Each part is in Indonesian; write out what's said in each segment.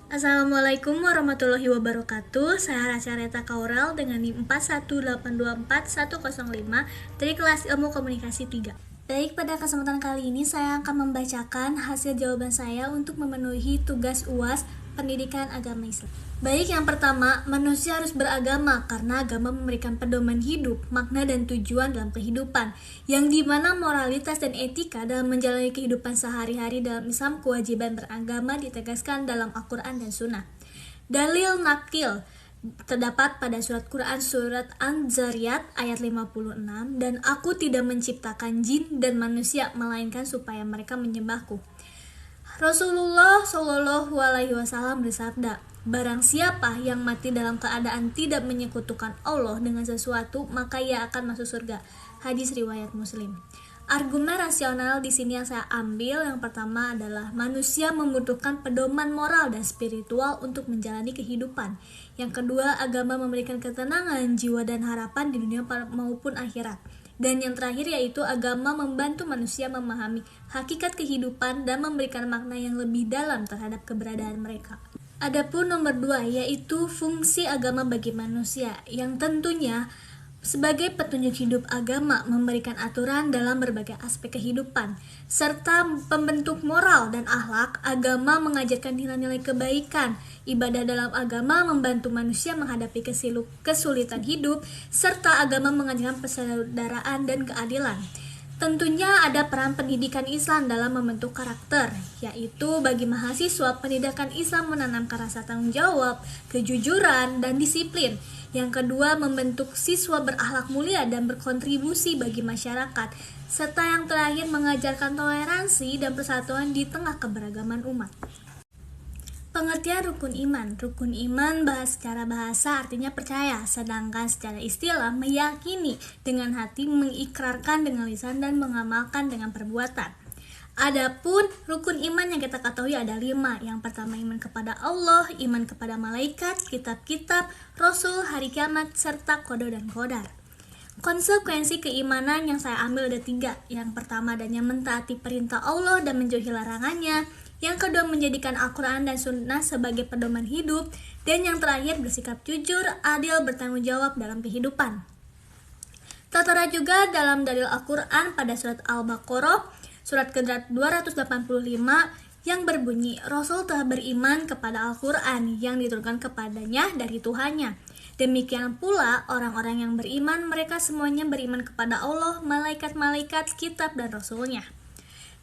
Assalamualaikum warahmatullahi wabarakatuh. Saya Rata Kaurel dengan NIM 418241105 dari kelas Ilmu Komunikasi 3. Baik, pada kesempatan kali ini saya akan membacakan hasil jawaban saya untuk memenuhi tugas UAS Pendidikan Agama Islam. Baik, yang pertama, manusia harus beragama karena agama memberikan pedoman hidup, makna dan tujuan dalam kehidupan, yang dimana moralitas dan etika dalam menjalani kehidupan sehari-hari dalam Islam, kewajiban beragama ditegaskan dalam Al-Quran dan Sunnah. Dalil nakil terdapat pada surat Quran surat An-Zariyat ayat 56, dan aku tidak menciptakan jin dan manusia melainkan supaya mereka menyembahku. Rasulullah Shallallahu Alaihi Wasallam bersabda, barang siapa yang mati dalam keadaan tidak menyekutukan Allah dengan sesuatu, maka ia akan masuk surga. Hadis riwayat Muslim. Argumen rasional di sini yang saya ambil yang pertama adalah manusia membutuhkan pedoman moral dan spiritual untuk menjalani kehidupan. Yang kedua, agama memberikan ketenangan jiwa dan harapan di dunia maupun akhirat. Dan yang terakhir yaitu agama membantu manusia memahami hakikat kehidupan dan memberikan makna yang lebih dalam terhadap keberadaan mereka. Adapun nomor 2 yaitu fungsi agama bagi manusia, yang tentunya sebagai petunjuk hidup agama memberikan aturan dalam berbagai aspek kehidupan, serta pembentuk moral dan akhlak. Agama mengajarkan nilai-nilai kebaikan. Ibadah dalam agama membantu manusia menghadapi kesulitan hidup, serta agama mengajarkan persaudaraan dan keadilan. Tentunya ada peran pendidikan Islam dalam membentuk karakter, yaitu bagi mahasiswa pendidikan Islam menanamkan rasa tanggung jawab, kejujuran, dan disiplin. Yang kedua, membentuk siswa berakhlak mulia dan berkontribusi bagi masyarakat, serta yang terakhir mengajarkan toleransi dan persatuan di tengah keberagaman umat. Pengertian rukun iman. Rukun iman secara bahasa artinya percaya, sedangkan secara istilah meyakini dengan hati, mengikrarkan dengan lisan, dan mengamalkan dengan perbuatan. Adapun rukun iman yang kita ketahui ada 5. Yang pertama, iman kepada Allah, iman kepada malaikat, kitab-kitab, rasul, hari kiamat, serta qada dan qadar. Konsekuensi keimanan yang saya ambil ada 3. Yang pertama adanya mentaati perintah Allah dan menjauhi larangannya. Yang kedua, menjadikan Al-Quran dan Sunnah sebagai pedoman hidup. Dan yang terakhir, bersikap jujur, adil, bertanggung jawab dalam kehidupan. Tertera juga dalam dalil Al-Quran pada surat Al-Baqarah, surat ke-285, yang berbunyi, Rasul telah beriman kepada Al-Quran yang diturunkan kepadanya dari Tuhannya. Demikian pula orang-orang yang beriman, mereka semuanya beriman kepada Allah, malaikat-malaikat, kitab, dan Rasulnya.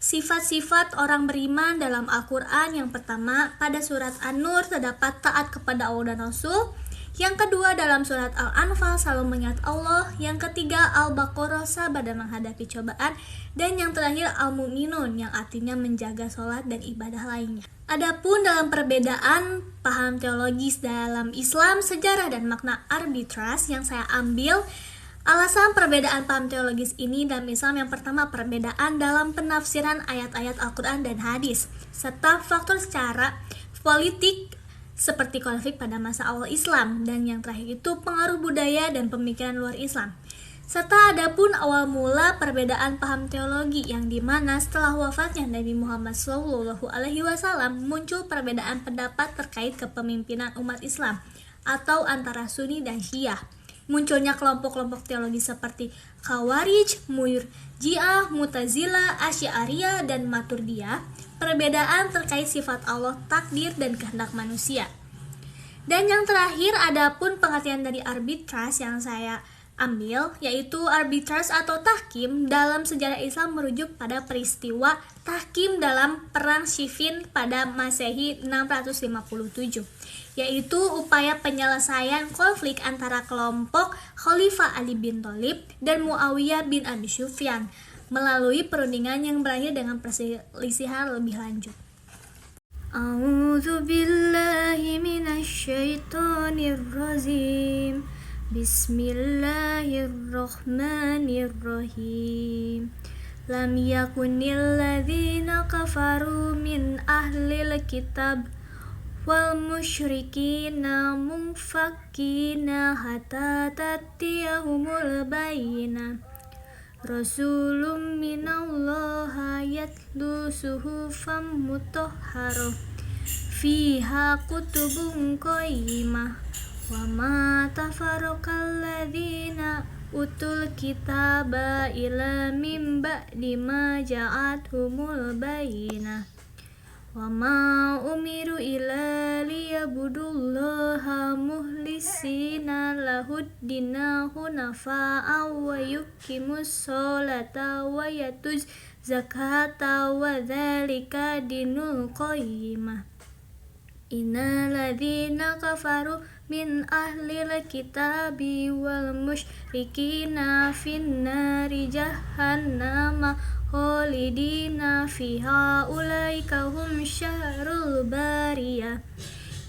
Sifat-sifat orang beriman dalam Al-Quran, yang pertama pada surat An-Nur terdapat taat kepada Allah dan Rasul. Yang kedua dalam surat Al-Anfal selalu mengingat Allah. Yang ketiga Al-Baqarah sabar dan menghadapi cobaan. Dan yang terakhir Al-Mu'minun yang artinya menjaga sholat dan ibadah lainnya. Adapun dalam perbedaan paham teologis dalam Islam, sejarah dan makna arbitrase yang saya ambil, alasan perbedaan paham teologis ini dalam Islam yang pertama perbedaan dalam penafsiran ayat-ayat Al-Quran dan hadis, serta faktor secara politik seperti konflik pada masa awal Islam, dan yang terakhir itu pengaruh budaya dan pemikiran luar Islam. Serta ada pun awal mula perbedaan paham teologi yang dimana setelah wafatnya Nabi Muhammad SAW muncul perbedaan pendapat terkait kepemimpinan umat Islam atau antara Sunni dan Syiah. Munculnya kelompok-kelompok teologi seperti Khawarij, Murji'ah, Mu'tazilah, Asy'ariyah, dan Maturidiyah. Perbedaan terkait sifat Allah, takdir, dan kehendak manusia. Dan yang terakhir ada pun pengertian dari arbitrase yang saya ambil, yaitu arbitrase atau tahkim dalam sejarah Islam merujuk pada peristiwa tahkim dalam Perang Siffin pada Masehi 657, yaitu upaya penyelesaian konflik antara kelompok Khalifah Ali bin Thalib dan Muawiyah bin Abi Sufyan melalui perundingan yang berakhir dengan perselisihan lebih lanjut. A'udzu billahi minasy syaithanir rajim. Bismillahirrahmanirrahim. Lam yakunil ladzina kafaru min ahlil kitab wal musyrikina munfakkina hatta tatiyahumul bayyinah. Rasulun minallahi yatlu suhufan mutahharah fiha kutubun qayyimah wa ma tafarraqal ladzina utul kitaba illa min ba'di ma ja'atuhumul bayyinah wa ma umiru illa liya'budullaha mukhlisina lahuddina hunafa'a wa yuqimus sholata wa yatuz zakata wa dzalika dinul qayyimah. Innal ladzina kafaru min ahlil kitabi wal musyrikina finnari jahannama khalidina fiha ulaika hum syarrul bariyah.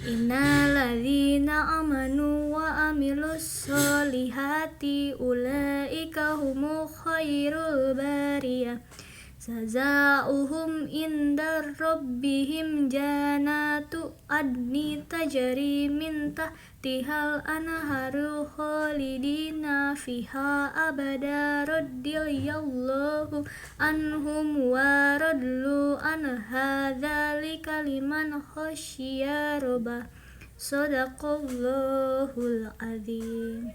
Innal ladzina amanu wa amilus solihati ulaika humu khairul bariyah. Jazaohum indar rabbihim jannatu adni tajri min tahtihal anharu khalidina fiha abada radhiyallahu anhum wa radlu an hadzalika liman khasyiya rabbah. Shadaqallahul azim.